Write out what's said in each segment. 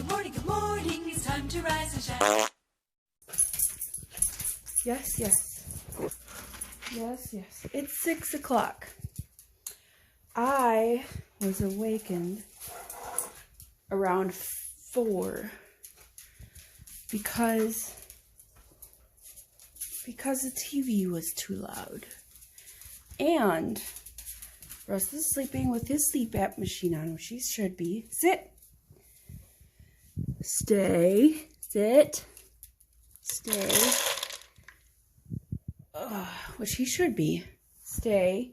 good morning, it's time to rise and shine. Yes, yes. Yes, yes. It's 6 o'clock. I was awakened around 4 because the TV was too loud. And Russ is sleeping with his sleep app machine on, which he should be. Sit. Stay. Sit. Stay. Which he should be. Stay.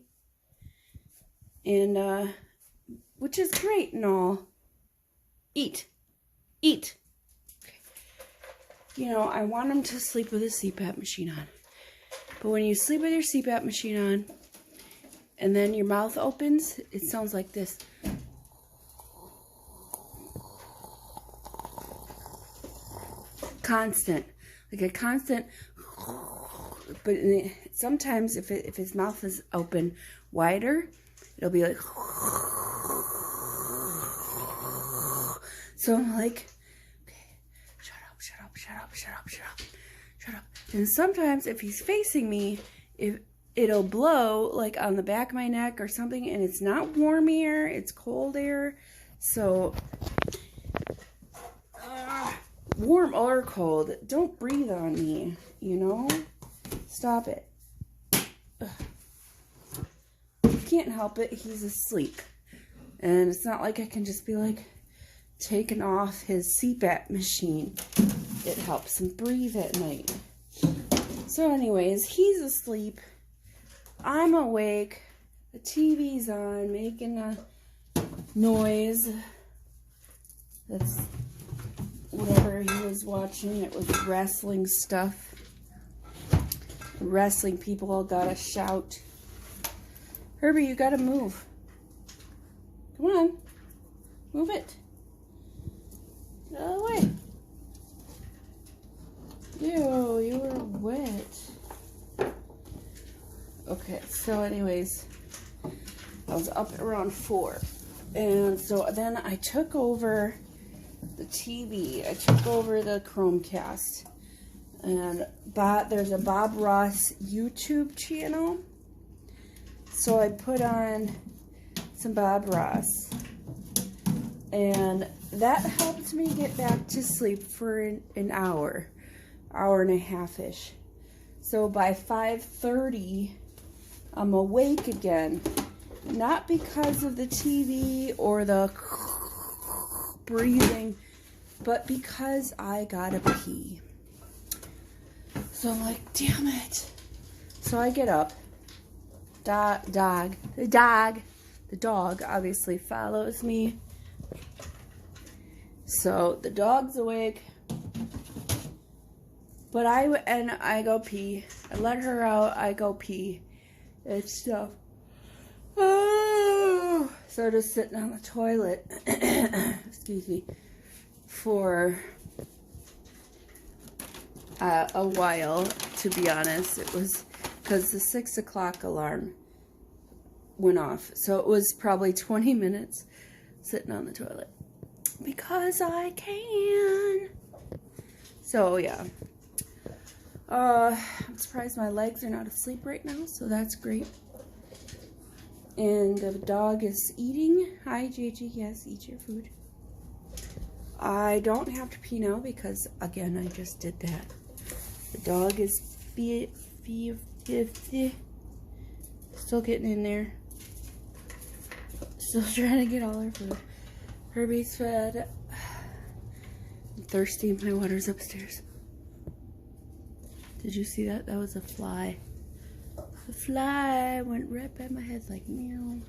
And, which is great and all. Eat. Eat. Okay. You know, I want him to sleep with his CPAP machine on. But when you sleep with your CPAP machine on, and then your mouth opens, it sounds like this. Constant. Like a constant. But sometimes if his mouth is open wider, it'll be like. So I'm like, okay, shut up, shut up, shut up, shut up, shut up, shut up. And sometimes if he's facing me, it'll blow like on the back of my neck or something, and it's not warm air, it's cold air. So warm or cold, don't breathe on me, you know? Stop it. Ugh. Can't help it, he's asleep. And it's not like I can just be like taking off his CPAP machine. It helps him breathe at night. So anyways, he's asleep. I'm awake. The TV's on, making a noise. That's whatever he was watching. It was wrestling stuff. The wrestling people all gotta shout. Herbie, you gotta move. Come on. Move it. Get out of the way. Ew, you were wet. Okay, so anyways, I was up around 4. And so then I took over the TV. I took over the Chromecast. And there's a Bob Ross YouTube channel. So I put on some Bob Ross. And that helped me get back to sleep for an hour and a half-ish. So by 5:30, I'm awake again. Not because of the TV or the breathing, but because I gotta pee. So I'm like, damn it. So I get up. The dog obviously follows me. So the dog's awake. But I go pee. I let her out, I go pee. And stuff. Oh. So just sitting on the toilet, excuse me, for a while, to be honest. It was because the 6 o'clock alarm went off. So it was probably 20 minutes sitting on the toilet. Because I can. So yeah. I'm surprised my legs are not asleep right now, so that's great. And the dog is eating. Hi, JJ. Yes, eat your food. I don't have to pee now because, again, I just did that. The dog is still getting in there. Still trying to get all her food. Herbie's fed. I'm thirsty. My water's upstairs. Did you see that? That was a fly. The fly went right by my head like meow.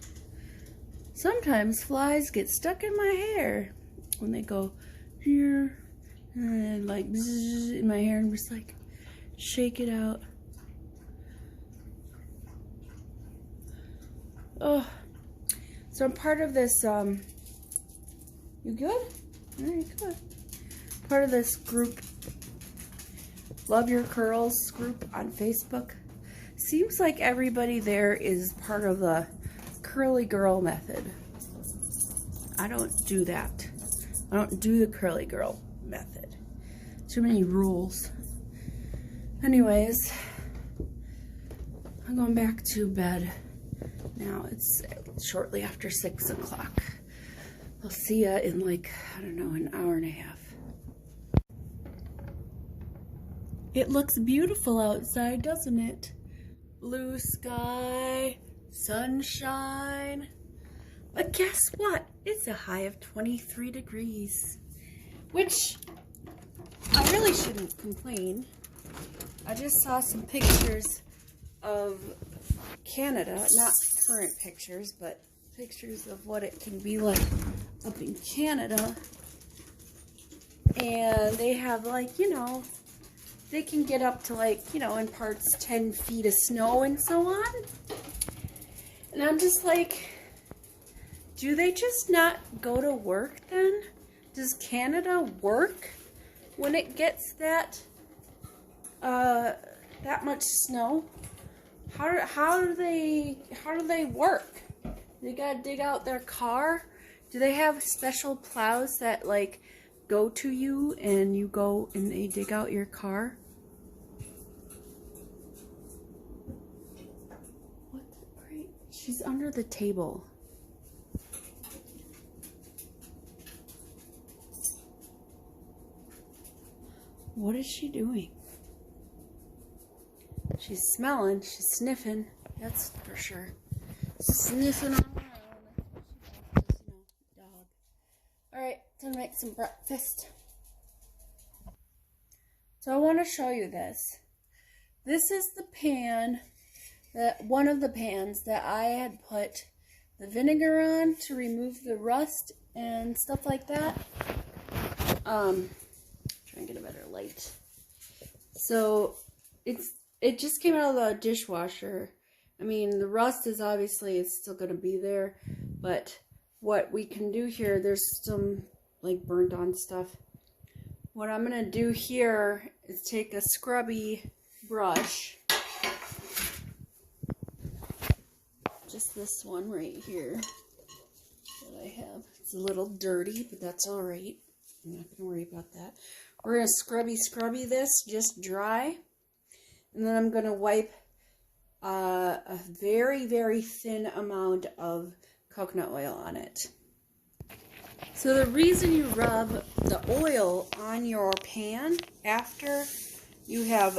Sometimes flies get stuck in my hair when they go here and like bzzz in my hair, and just like shake it out. Oh, so I'm part of this. You good? Alright, good. Part of this group, Love Your Curls group on Facebook. Seems like everybody there is part of the curly girl method. I don't do that. I don't do the curly girl method. Too many rules. Anyways, I'm going back to bed now. It's shortly after 6 o'clock. I'll see ya in like, I don't know, an hour and a half. It looks beautiful outside, doesn't it? Blue sky, sunshine. But guess what? It's a high of 23 degrees. Which, I really shouldn't complain. I just saw some pictures of Canada. Not current pictures, but pictures of what it can be like up in Canada. And they have like, you know, they can get up to like, you know, in parts 10 feet of snow and so on. And I'm just like, do they just not go to work then? Does Canada work when it gets that much snow? How do they work? They gotta dig out their car? Do they have special plows that like go to you and you go and they dig out your car? What? Great. She's under the table. What is she doing? She's smelling, she's sniffing, that's for sure. Sniffing all around. She's no dog. Alright, time to make some breakfast. So I want to show you this. This is the pan, one of the pans that I had put the vinegar on to remove the rust and stuff like that. Try and get a better light. So it just came out of the dishwasher. I mean, the rust is obviously, it's still going to be there, but what we can do here, there's some like burnt on stuff. What I'm going to do here is take a scrubby brush, just this one right here that I have. It's a little dirty, but that's all right. I'm not going to worry about that. We're going to scrubby this just dry. And then I'm going to wipe a very, very thin amount of coconut oil on it. So the reason you rub the oil on your pan after you have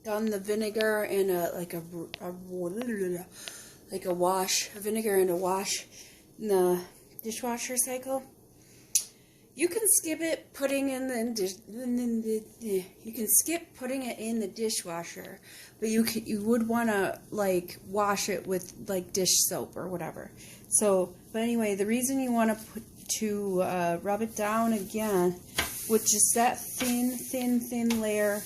done the vinegar in a wash, vinegar and a wash in the dishwasher cycle, you can skip it putting in the dishwasher, but you would want to like wash it with like dish soap or whatever. So, but anyway, the reason you want to rub it down again with just that thin layer,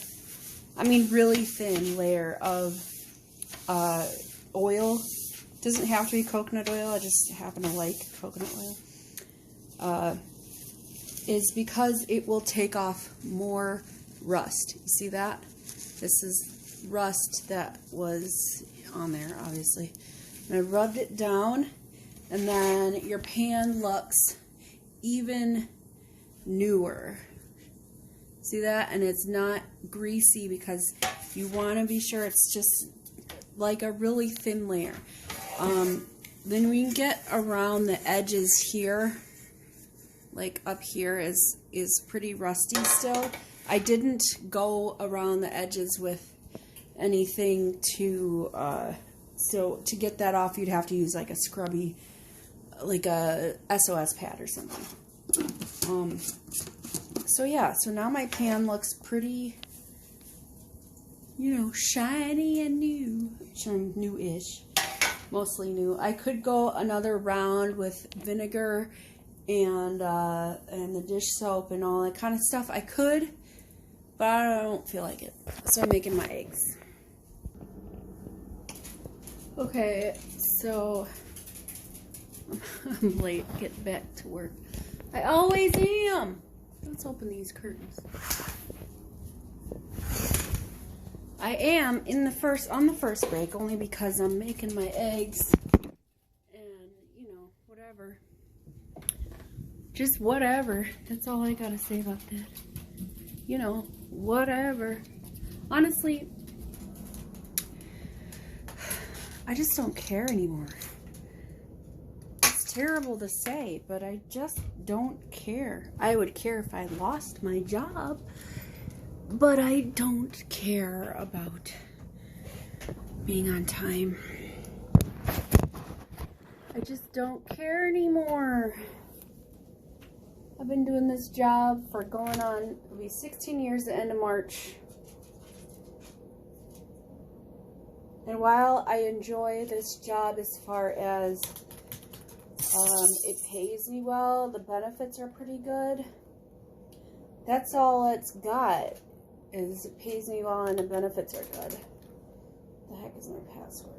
I mean really thin layer of oil. Doesn't have to be coconut oil. I just happen to like coconut oil. Is because it will take off more rust. You see that? This is rust that was on there, obviously. And I rubbed it down, and then your pan looks even newer. See that? And it's not greasy because you want to be sure it's just like a really thin layer. Then we can get around the edges here. Like up here is pretty rusty still. I didn't go around the edges with anything to so to get that off you'd have to use like a scrubby, like a SOS pad or something. So yeah, so now my pan looks pretty, you know, shiny and new-ish, mostly new. I could go another round with vinegar and the dish soap and all that kind of stuff. I could, but I don't feel like it. So I'm making my eggs. Okay, so I'm late getting back to work. I always am. Let's open these curtains. I am on the first break only because I'm making my eggs and, you know, whatever. Just whatever. That's all I gotta say about that. You know, whatever. Honestly, I just don't care anymore. It's terrible to say, but I just don't care. I would care if I lost my job, but I don't care about being on time. I just don't care anymore. I've been doing this job for going on, it'll be 16 years at the end of March. And while I enjoy this job as far as it pays me well, the benefits are pretty good. That's all it's got, is it pays me well and the benefits are good. The heck is my password?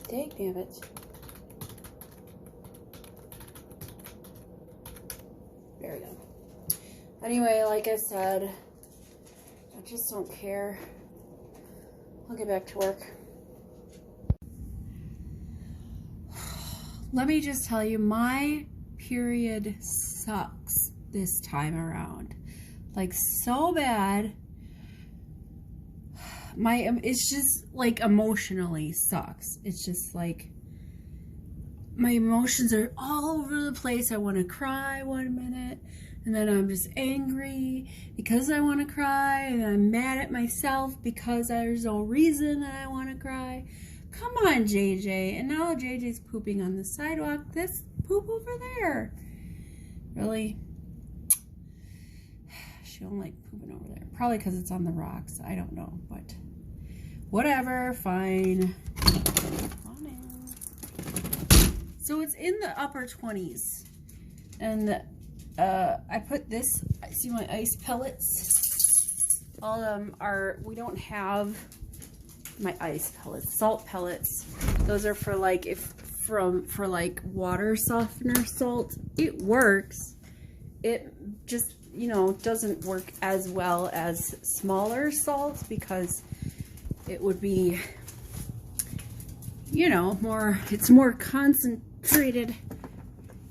Dang it. There we go. Anyway, like I said, I just don't care. I'll get back to work. Let me just tell you, my period sucks this time around. Like, so bad. It's just like emotionally sucks. It's just like my emotions are all over the place. I want to cry one minute, and then I'm just angry because I want to cry, and I'm mad at myself because there's no reason that I want to cry. Come on, JJ. And now JJ's pooping on the sidewalk. This poop over there. Really? She don't like pooping over there. Probably because it's on the rocks. I don't know, but whatever. Fine. On in. So it's in the upper 20s. And I put this, see my ice pellets? All of them are, we don't have my ice pellets, salt pellets. Those are for like, for like water softener salt. It works. It just, you know, doesn't work as well as smaller salts because it would be, you know, it's more concentrated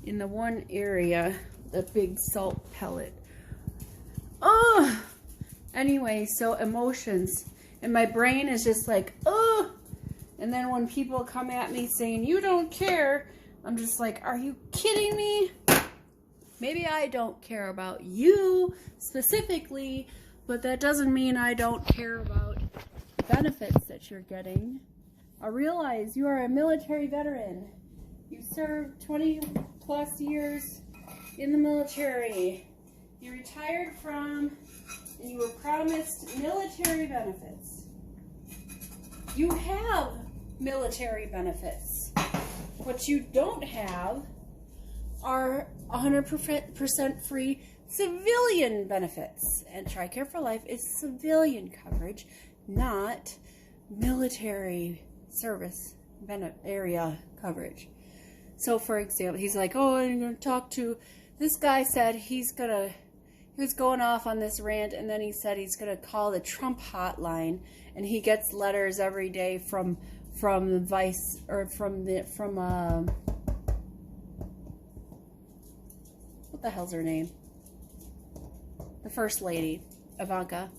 in the one area, the big salt pellet. Oh, anyway, so emotions. And my brain is just like, oh. And then when people come at me saying, you don't care, I'm just like, are you kidding me? Maybe I don't care about you specifically, but that doesn't mean I don't care about the benefits that you're getting. I realize you are a military veteran. You served 20 plus years in the military. You retired from, and you were promised military benefits. You have military benefits. What you don't have are 100% free civilian benefits. And TRICARE for Life is civilian coverage, not military service area coverage. So for example, he's like, oh, I'm going to talk to, this guy said he was going off on this rant, and then he said he's going to call the Trump hotline, and he gets letters every day from the vice, or what the hell's her name? The first lady, Ivanka.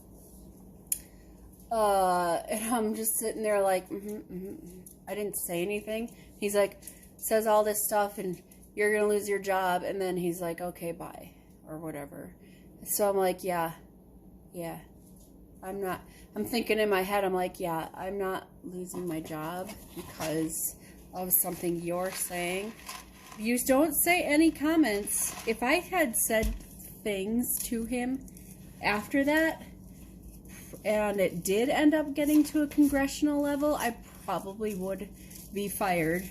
And I'm just sitting there like, I didn't say anything. He's like, says all this stuff, and you're going to lose your job. And then he's like, okay, bye, or whatever. So I'm like, yeah, I'm thinking in my head, I'm like, yeah, I'm not losing my job because of something you're saying. You don't say any comments. If I had said things to him after that, and it did end up getting to a congressional level, I probably would be fired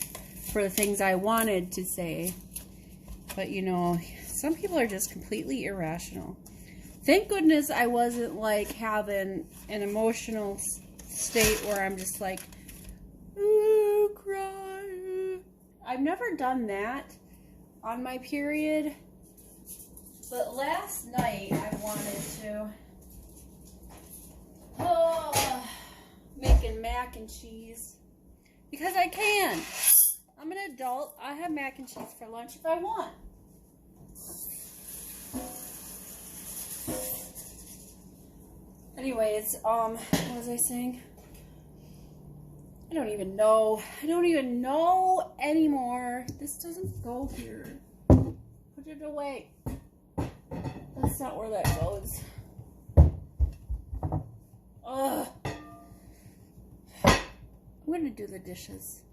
for the things I wanted to say. But you know, some people are just completely irrational. Thank goodness I wasn't like having an emotional state where I'm just like, ooh, cry. I've never done that on my period. But last night I wanted to, making mac and cheese. Because I can. I'm an adult. I have mac and cheese for lunch if I want. Anyways, what was I saying? I don't even know. I don't even know anymore. This doesn't go here. Put it away. That's not where that goes. Ugh. I'm gonna do the dishes.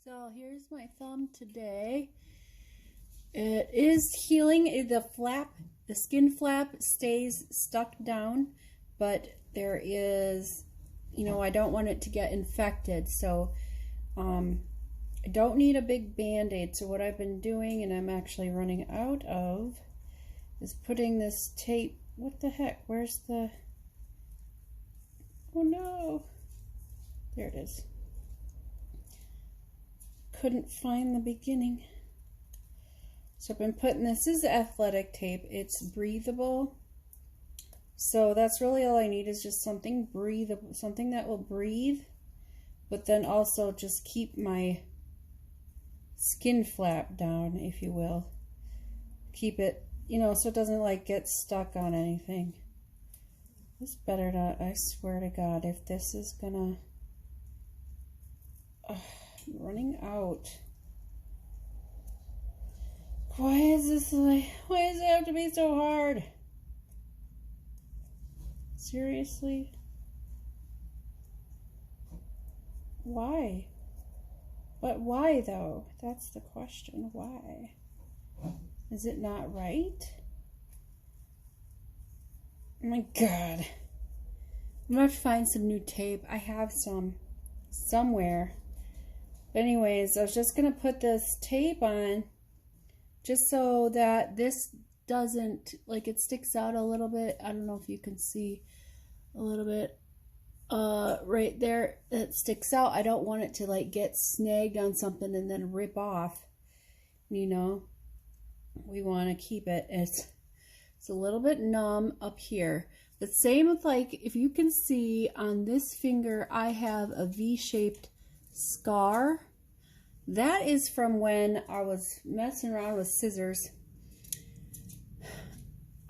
So here's my thumb today. It is healing. The skin flap stays stuck down, but there is, I don't want it to get infected. So I don't need a big band-aid. So what I've been doing, and I'm actually running out of, is putting this tape. What the heck? Where's the... Oh no. There it is. Couldn't find the beginning. So I've been putting, this is athletic tape. It's breathable. So that's really all I need, is just something breathable, something that will breathe, but then also just keep my skin flap down, if you will. Keep it, so it doesn't like get stuck on anything. This better not, I swear to God, if this is gonna, I'm running out. Why is this like, why does it have to be so hard? Seriously? Why? But why though? That's the question. Why? Is it not right? Oh my God. I'm gonna have to find some new tape. I have some somewhere. But anyways, I was just gonna put this tape on just so that this doesn't, like, it sticks out a little bit. I don't know if you can see a little bit right there. It sticks out. I don't want it to like get snagged on something and then rip off. We want to keep it. It's a little bit numb up here. The same with, like, if you can see on this finger, I have a V-shaped scar. That is from when I was messing around with scissors.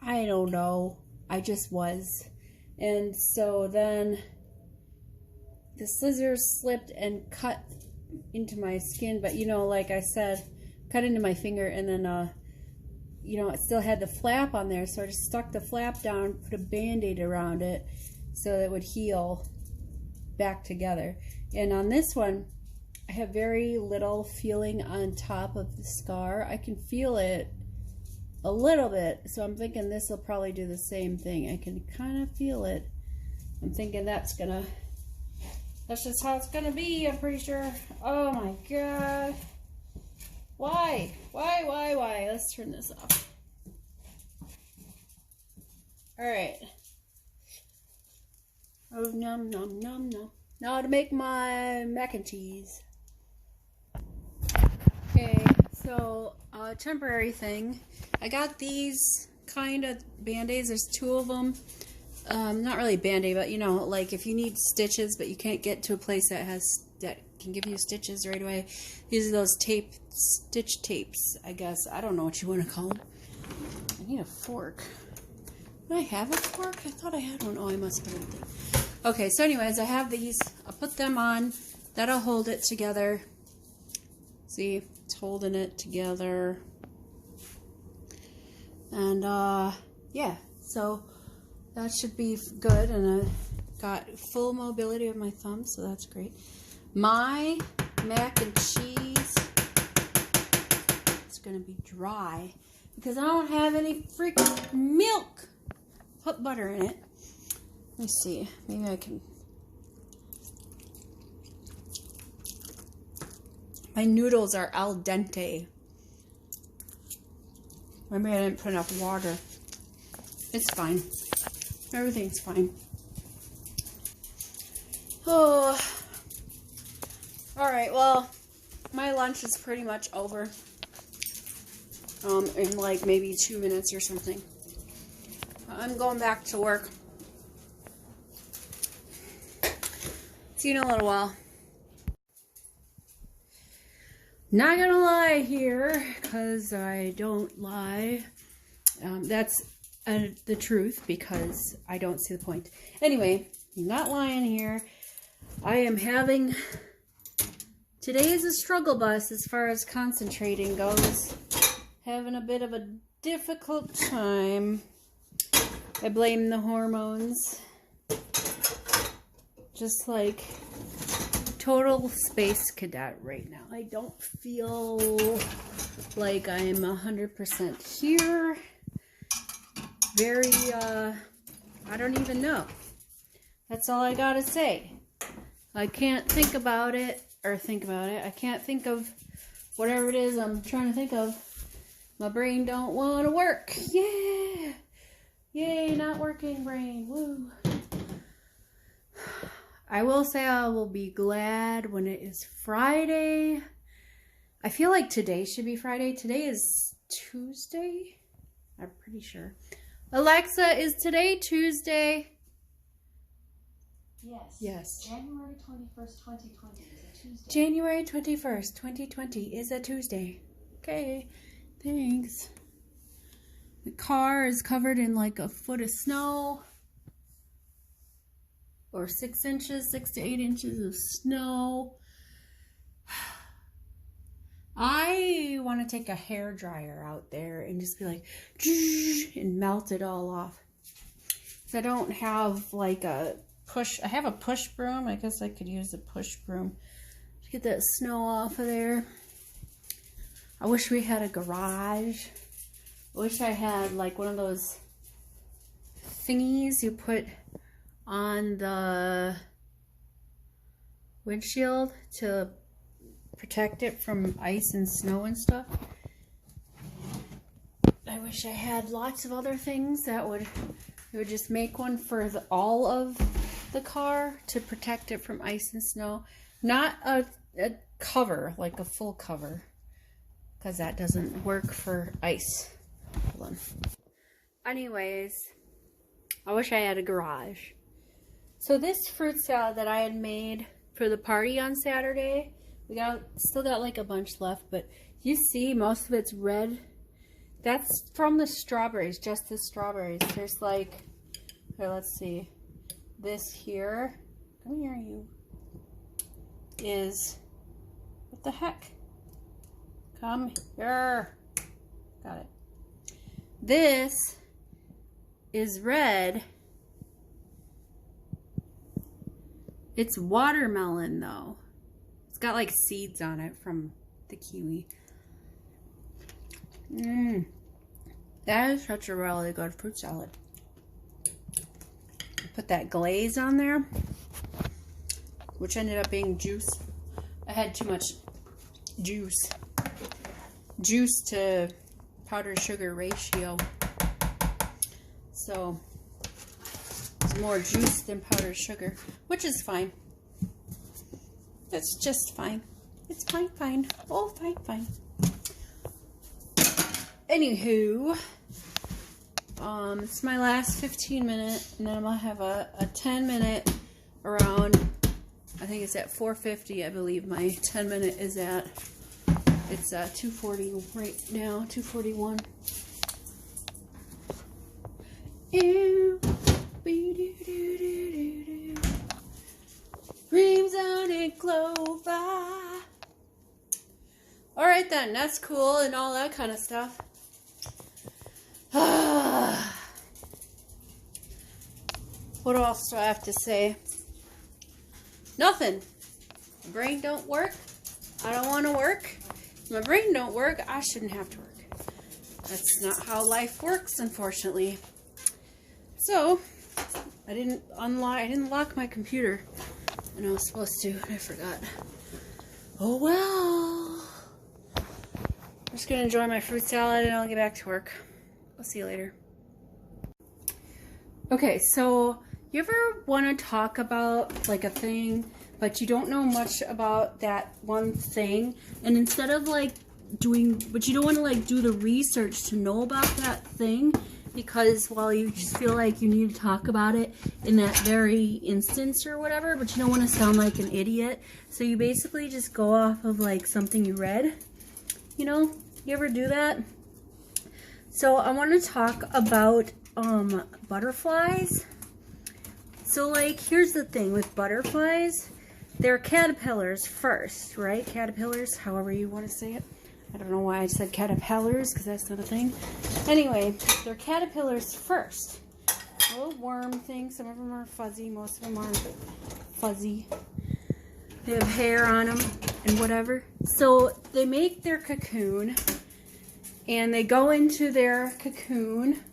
I don't know. I just was. And so then the scissors slipped and cut into my skin. But, like I said, cut into my finger, and then, it still had the flap on there. So I just stuck the flap down, put a Band-Aid around it so that it would heal back together. And on this one, I have very little feeling on top of the scar. I can feel it a little bit, so I'm thinking this will probably do the same thing. I can kind of feel it. I'm thinking that's just how it's gonna be, I'm pretty sure. Oh my God. Why? Why? Let's turn this off. Alright. Oh, nom, nom, nom, nom. Now to make my mac and cheese. Okay, so temporary thing. I got these kind of Band-Aids. There's two of them. Not really Band-Aid, but like if you need stitches, but you can't get to a place that can give you stitches right away. These are those stitch tapes, I guess. I don't know what you want to call them. I need a fork. Do I have a fork? I thought I had one. Oh, I must put it there. Okay, so anyways, I have these. I'll put them on. That'll hold it together. See, it's holding it together. And, yeah, so that should be good. And I got full mobility of my thumb, so that's great. My mac and cheese is going to be dry because I don't have any freaking milk. Put butter in it. Let me see. Maybe I can. My noodles are al dente. Maybe I didn't put enough water. It's fine. Everything's fine. Oh. Alright, well, my lunch is pretty much over. In like maybe 2 minutes or something. I'm going back to work. See you in a little while. Not gonna lie here, because I don't lie. That's the truth, because I don't see the point. Anyway, not lying here. I am having... Today is a struggle bus as far as concentrating goes. Having a bit of a difficult time. I blame the hormones. Just like total space cadet right now. I don't feel like I'm 100% here. Very, I don't even know. That's all I gotta say. I can't think about it, I can't think of whatever it is I'm trying to think of. My brain don't want to work. Yeah! Yay, not working brain. Woo! I will say I will be glad when it is Friday. I feel like today should be Friday. Today is Tuesday? I'm pretty sure. Alexa, is today Tuesday? Yes. Yes. January 21st, 2020 is a Tuesday. January 21st, 2020 is a Tuesday. Okay, thanks. The car is covered in like a foot of snow. Or 6 inches, 6 to 8 inches of snow. I want to take a hair dryer out there and just be like, and melt it all off. So I don't have like a push. I have a push broom. I guess I could use a push broom to get that snow off of there. I wish we had a garage. I wish I had like one of those thingies you put on the windshield to protect it from ice and snow and stuff. I wish I had lots of other things that would just make one for all of the car to protect it from ice and snow. Not a cover, like a full cover, because that doesn't work for ice. Hold on. Anyways, I wish I had a garage. So this fruit salad that I had made for the party on Saturday, still got like a bunch left, but you see most of it's red. That's from the strawberries, just the strawberries. There's like, here, let's see, this here, come here you, is, what the heck? Come here. Got it. This is red. It's watermelon though. It's got like seeds on it from the kiwi. That is such a really good fruit salad. Put that glaze on there, which ended up being juice. I had too much juice. Juice to powdered sugar ratio. So it's more juice than powdered sugar, which is fine. That's just fine. It's fine. Oh, fine. Anywho, it's my last 15 minute, and then I'm gonna have a 10 minute around. I think it's at 4:50. I believe my 10 minute is at. It's 2:40 right now. 2:41. Ew. Dreams on a clover. Alright then, that's cool and all that kind of stuff. What else do I have to say? Nothing. My brain don't work. I don't want to work. My brain don't work. I shouldn't have to work. That's not how life works, unfortunately. So, I didn't lock my computer when I was supposed to, and I forgot. Oh well. I'm just gonna enjoy my fruit salad and I'll get back to work. I'll see you later. Okay, so you ever want to talk about like a thing, but you don't know much about that one thing, and instead of like but you don't want to like do the research to know about that thing, because, well, you just feel like you need to talk about it in that very instance or whatever, but you don't want to sound like an idiot. So you basically just go off of like something you read. You know, you ever do that? So I want to talk about butterflies. So like, here's the thing with butterflies. They're caterpillars first, right? Caterpillars, however you want to say it. I don't know why I said caterpillars, because that's not a thing. Anyway, they're caterpillars first. Little worm things. Some of them are fuzzy. Most of them aren't fuzzy. They have hair on them and whatever. So they make their cocoon, and they go into their cocoon,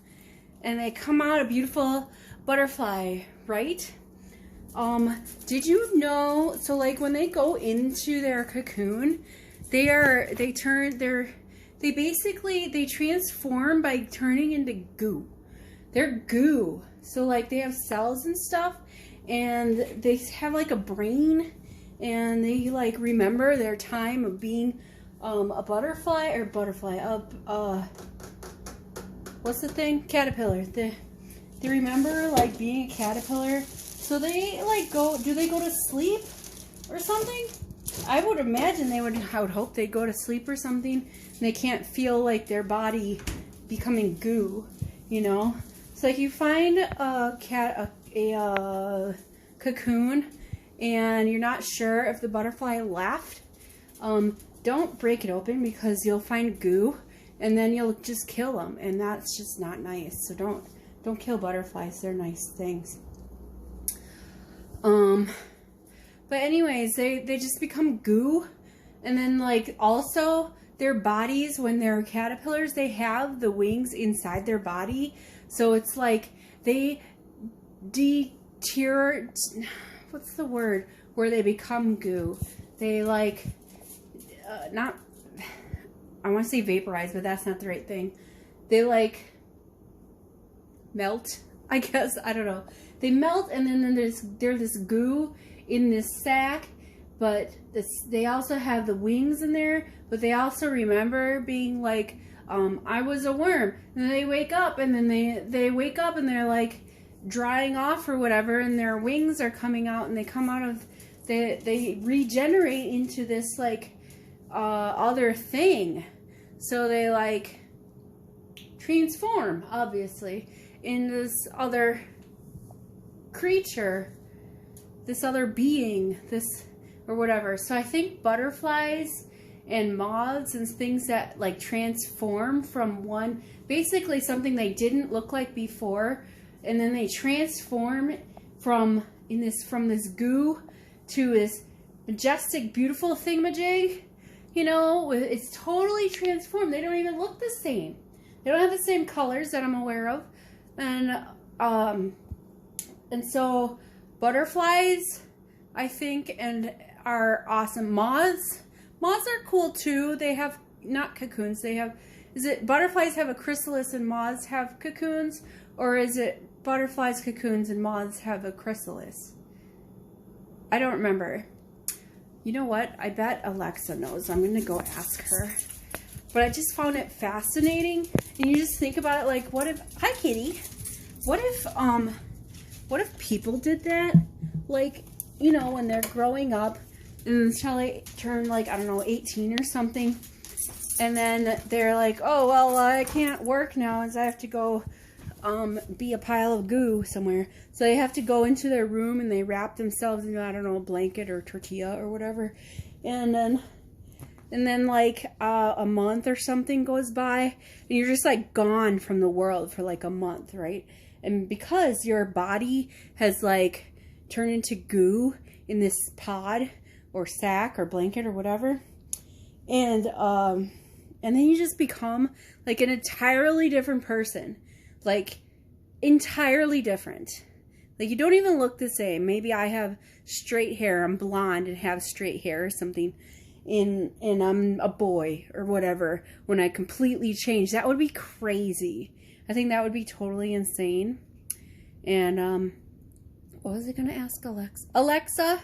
and they come out a beautiful butterfly, right? Did you know, so like when they go into their cocoon, they transform by turning into goo. They're goo. So like they have cells and stuff, and they have like a brain, and they like remember their time of being a butterfly, what's the thing? Caterpillar. They remember like being a caterpillar. So they like do they go to sleep or something? I would imagine I would hope they go to sleep or something, and they can't feel like their body becoming goo, you know? So like you find a cocoon and you're not sure if the butterfly left, don't break it open, because you'll find goo and then you'll just kill them, and that's just not nice. So don't kill butterflies. They're nice things. But anyways, they just become goo, and then like also their bodies, when they're caterpillars, they have the wings inside their body, so it's like they deteriorate. What's the word where they become goo? They like not. I want to say vaporize, but that's not the right thing. They like melt, I guess. I don't know. They melt, and then there's this goo in this sack, but they also have the wings in there, but they also remember being like, I was a worm, and then they wake up, and then they wake up and they're like drying off or whatever, and their wings are coming out, and they come out of, they regenerate into this like other thing. So they like transform, obviously, in this other creature, this other being, this or whatever. So I think butterflies and moths and things that like transform from one, basically something they didn't look like before, and then they transform from this goo to this majestic, beautiful thingamajig. You know, it's totally transformed. They don't even look the same. They don't have the same colors that I'm aware of, and so butterflies, I think, are awesome. Moths are cool too. They have not cocoons. They have, is it butterflies have a chrysalis and moths have cocoons, or is it butterflies cocoons and moths have a chrysalis? I don't remember. You know what? I bet Alexa knows. I'm gonna go ask her. But I just found it fascinating, and you just think about it like, what if? Hi, kitty. What if people did that? Like, you know, when they're growing up, and until they turn like, I don't know, 18 or something, and then they're like, oh well, I can't work now, as I have to go be a pile of goo somewhere. So they have to go into their room, and they wrap themselves in, I don't know, a blanket or tortilla or whatever, and then like a month or something goes by, and you're just like gone from the world for like a month, right? And because your body has like turned into goo in this pod or sack or blanket or whatever, and then you just become like an entirely different person, like entirely different. Like you don't even look the same. Maybe I have straight hair, I'm blonde and have straight hair or something, and I'm a boy or whatever, when I completely change. That would be crazy. I think that would be totally insane. And what was I gonna ask Alexa? Alexa,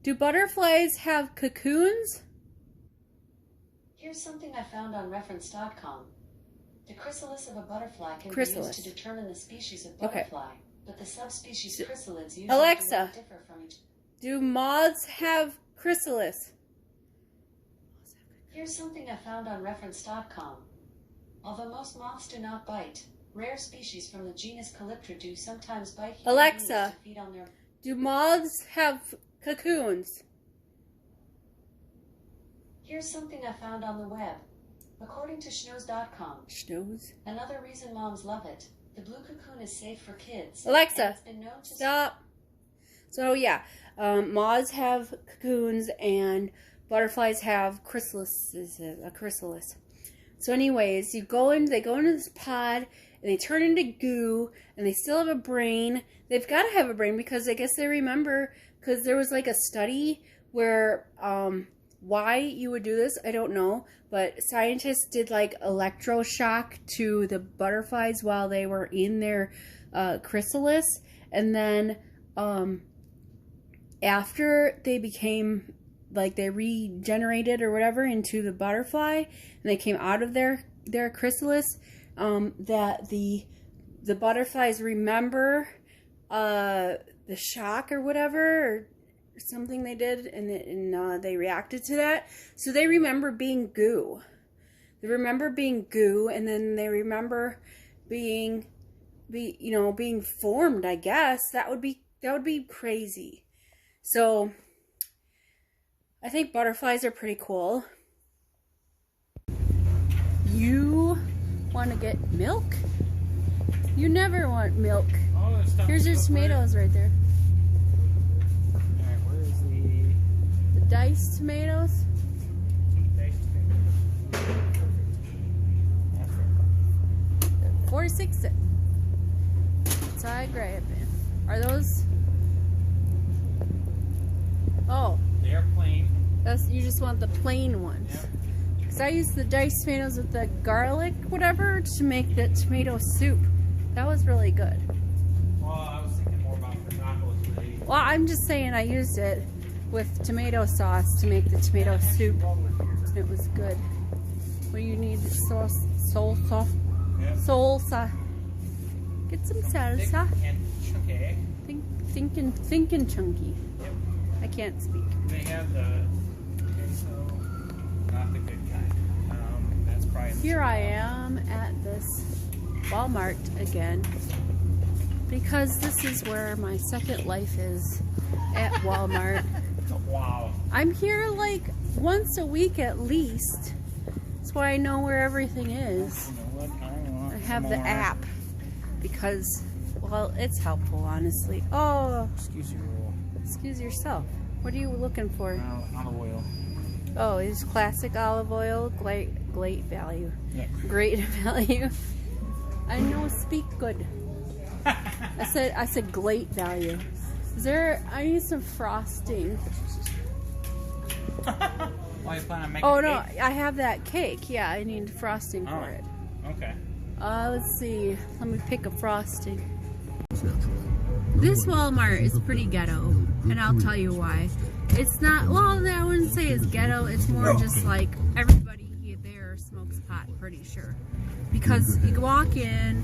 do butterflies have cocoons? Here's something I found on reference.com. The chrysalis of a butterfly can be Chrysalis. used to determine the species of Okay. butterfly, but the subspecies chrysalids usually Alexa. do not differ from each. Do moths have chrysalis? Here's something I found on reference.com. Although most moths do not bite, rare species from the genus Calyptra do sometimes bite human beings Alexa. to feed on their. Do moths have cocoons? Here's something I found on the web. According to schnoz.com, Schnoz. another reason moms love it, the blue cocoon is safe for kids. Alexa, and it's been known to stop. So yeah, moths have cocoons and butterflies have chrysalises. A chrysalis. So anyways, they go into this pod and they turn into goo and they still have a brain. They've got to have a brain because I guess they remember, because there was like a study where why you would do this, I don't know, but scientists did like electroshock to the butterflies while they were in their chrysalis, and then after they became, like, they regenerated or whatever into the butterfly and they came out of their chrysalis, that the butterflies remember the shock or whatever, or something they did, and they reacted to that. So they remember being goo. They remember being goo, and then they remember being formed, I guess. That would be crazy. So I think butterflies are pretty cool. You want to get milk? You never want milk. Oh, Here's your tomatoes right there. Alright, where is the The diced tomatoes. diced tomato? That's right. 46 cents. So I grab it. Are those? Oh, They are plain. you just want the plain ones. Yep. Because I used the diced tomatoes with the garlic, whatever, to make the tomato soup. That was really good. Well, I was thinking more about the tacos. Really. Well, I'm just saying I used it with tomato sauce to make the tomato soup. It was good. What do you need? Sauce, soul sauce, Yep. salsa. Get some Thick salsa. and chunky. Thinking chunky. Yep. I can't speak. They have the queso, not the good kind. That's probably in the Here I supermarket. am at this Walmart again, because this is where my second life is, at Walmart. Wow. I'm here like once a week at least. That's why I know where everything is. You know what? I want I have some the more. app because, well, it's helpful, honestly. Oh, Excuse you, roll. excuse yourself. What are you looking for? Olive oil. Oh, it's classic olive oil, great value. Yep. Great value. I know speak good. I said great value. Is there? I need some frosting. Why you plan on making Oh no, cake? I have that cake. Yeah, I need frosting for Oh. it. Okay. Let's see. Let me pick a frosting. This Walmart is pretty ghetto, and I'll tell you why. It's not, well, I wouldn't say it's ghetto. It's more just like everybody here there smokes pot, pretty sure. Because you walk in,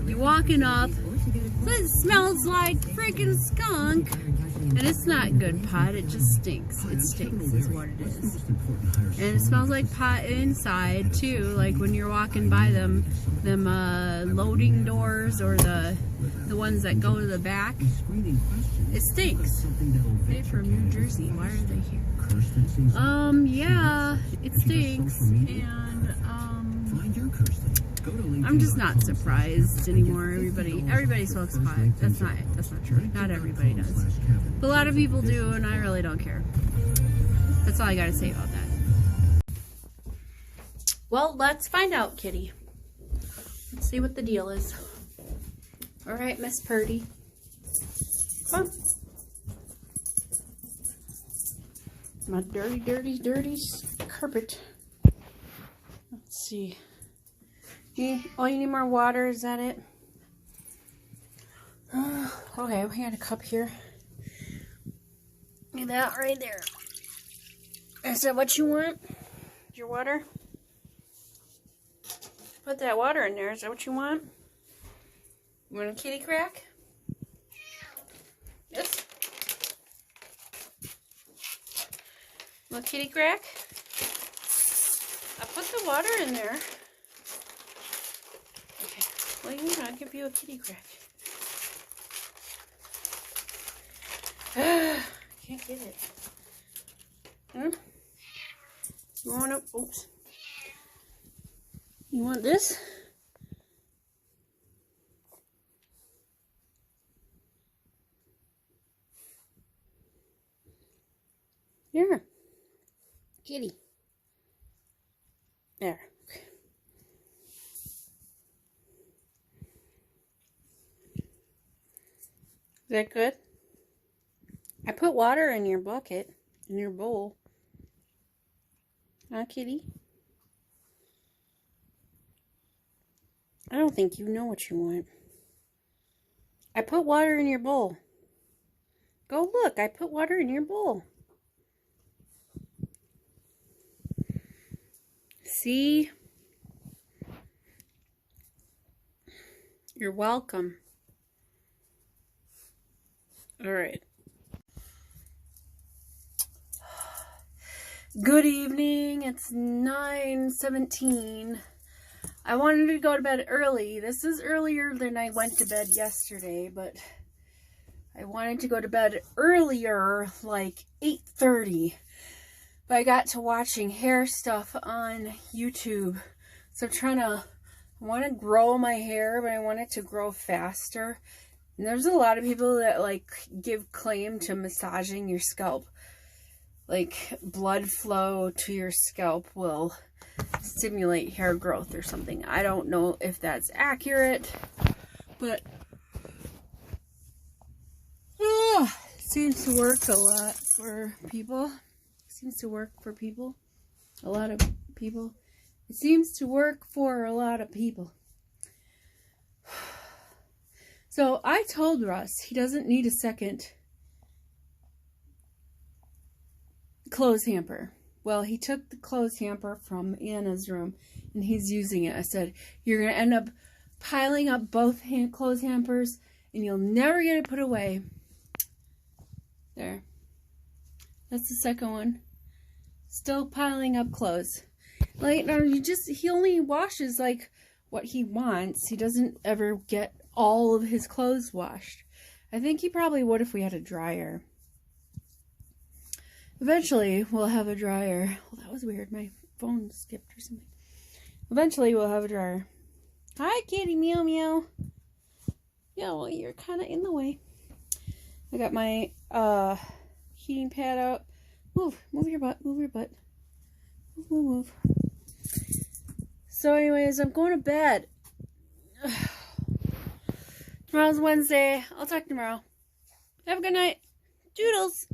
you're walking up, it smells like freaking skunk, and it's not good pot. It just stinks. It stinks is what it is. And it smells like pot inside too. Like when you're walking by them loading doors or the ones that go to the back. It stinks. They're from New Jersey. Why are they here? Yeah, it stinks, and I'm just not surprised anymore. Everybody smokes pot. That's not true. Not everybody does. But a lot of people do, and I really don't care. That's all I gotta say about that. Well, let's find out, Kitty. Let's see what the deal is. All right, Miss Purdy. Come on. My dirty carpet. Let's see. You need more water? Is that it? Okay, we got a cup here. Look at that right there. Is that what you want? Your water? Put that water in there. Is that what you want? You want a kitty crack? Yes. Want a kitty crack? I put the water in there. Okay. Well, you know, I'll give you a kitty crack. Can't get it. Hmm? You want to? Oops. You want this? Here. Kitty. There. Okay. Is that good? I put water in your bucket, in your bowl. Huh, kitty? I don't think you know what you want. I put water in your bowl. Go look, I put water in your bowl. See? You're welcome. All right. Good evening. It's 9:17. I wanted to go to bed early. This is earlier than I went to bed yesterday, but I wanted to go to bed earlier, like 8:30. But I got to watching hair stuff on YouTube. So I want to grow my hair, but I want it to grow faster. And there's a lot of people that like give claim to massaging your scalp. Like blood flow to your scalp will stimulate hair growth or something. I don't know if that's accurate, but it seems to work a lot for people. Seems to work for people. A lot of people. It seems to work for a lot of people. So I told Russ he doesn't need a second clothes hamper. Well, he took the clothes hamper from Anna's room and he's using it. I said, you're going to end up piling up both clothes hampers and you'll never get it put away. There. That's the second one. Still piling up clothes. Like, no, he only washes like what he wants. He doesn't ever get all of his clothes washed. I think he probably would if we had a dryer. Eventually, we'll have a dryer. Well, that was weird. My phone skipped or something. Eventually, we'll have a dryer. Hi, kitty. Meow, meow. Yeah, well, you're kind of in the way. I got my heating pad out. Move your butt. Move your butt. Move. So anyways, I'm going to bed. Tomorrow's Wednesday. I'll talk tomorrow. Have a good night. Doodles.